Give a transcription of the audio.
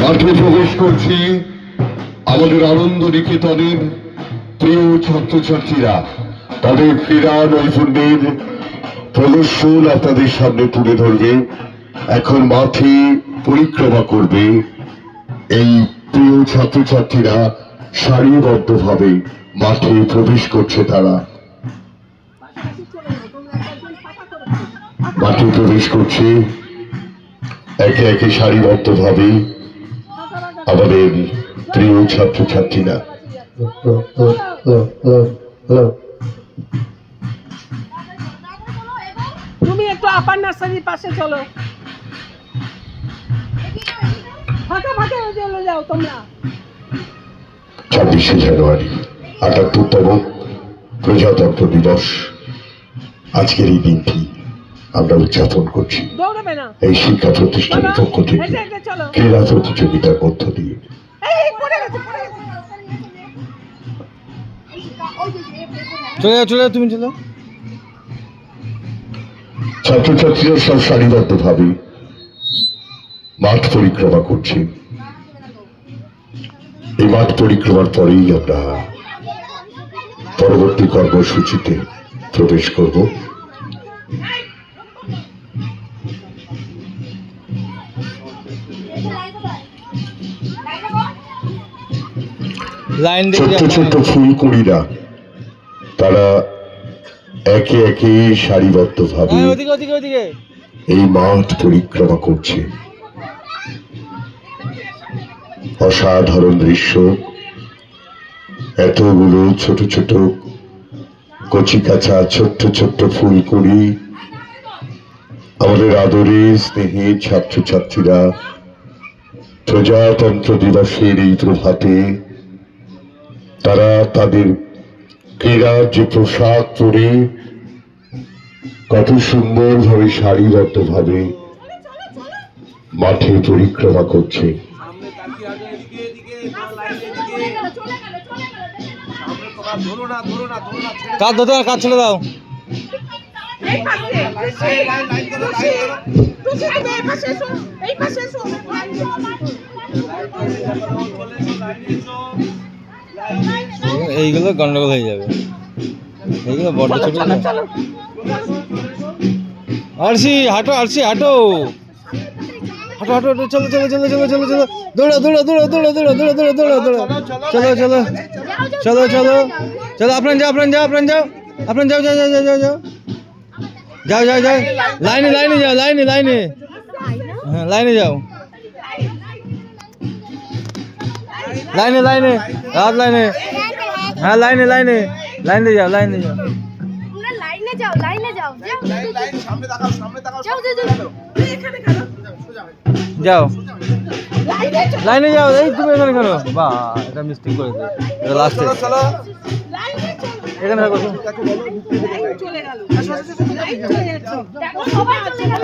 মাঠে প্রবেশ করছি আমাদের আনন্দ নিকেতনের প্রিয় ছাত্রছাত্রীরা। তাদের ক্রীড়া নৈপুণ্যের প্রদর্শন আপনাদের সামনে তুলে ধরবে। এখন মাঠে পরিক্রমা করবে এই প্রিয় ছাত্রছাত্রীরা। সারিবদ্ধভাবে মাঠে প্রবেশ করছে তারা। মাঠে প্রবেশ করছে একে একে সারিবদ্ধভাবে আমাদের প্রিয় ছাত্রছাত্রীরা। তুমি একটু আপার নার্সারির পাশে চলো, ফাঁকা ফাঁকা চলে যাও তোমরা। 26শে জানুয়ারি ৭৮তম প্রজাতন্ত্র দিবস। আজকের এই দিনটি আমরা উদযাপন করছি এই শিক্ষা প্রতিষ্ঠানের পক্ষ থেকে ক্রীড়া প্রতিযোগিতার মধ্য দিয়ে। চলে তুমি চলো। ছাত্রছাত্রীরা সব সারিবদ্ধভাবে মাঠ পরিক্রমা করছে। এই মাঠ পরিক্রমার পরেই আমরা পরবর্তী কর্মসূচিতে প্রবেশ করব। ছোট্ট ছোট্ট ফুলকুড়িরা তারা একে একে সারিবদ্ধভাবে এই মাঠ পরিক্রমা করছে। অসাধারণ দৃশ্য। এতগুলো ছোট ছোট কচি কাঁচা ছোট্ট ছোট্ট ফুলকুড়ি আমাদের আদরে স্নেহে ছাত্রছাত্রীরা প্রজাতন্ত্র দিবসের এই প্রভাতে তারা তাদের ক্রীড়ার যে পোশাক পরে কত সুন্দরভাবে সারিবদ্ধভাবে মাঠে পরিক্রমা করছে। কাজ ধরতে কাজ ছেড়ে দাও। এইগুলো গন্ডগোল হয়ে যাবে, এইগুলো বড্ড ছোট। আরসি হাঁটো, আরসি হাঁটো হাঁটো হাঁটো হাঁটো, চলো চলো চলো চলো চলো চলো, দৌড়ো দৌড়ো দৌড়ো দৌড়ো দৌড়ো দৌড়ো দৌড়ো দৌড়ো দৌড়ো, চলো চলো চলো চলো চলো। আপনার যাও আপনার যাও আপনার যাও আপনার যাও যাও যাও যাও যাও যাও যাও যাও, লাইনে লাইনে যাও, লাইনে লাইনে, হ্যাঁ লাইনে যাও, লাইনে লাইনে রাত লাইনে, হ্যাঁ লাইনে লাইনে লাইনে যাও, লাইনে যাও, লাইনে যাও, লাইনে যাও, সামনে তাকাও, সামনে তাকাও, যাও যাও, লাইনে যাও। এই তুমি এখানে কেন? বাহ, এটা মিস্টেক করেছে, এটা লাস্টে। এখানে থাকো, চলে গেল, দেখো সবাই চলে গেল।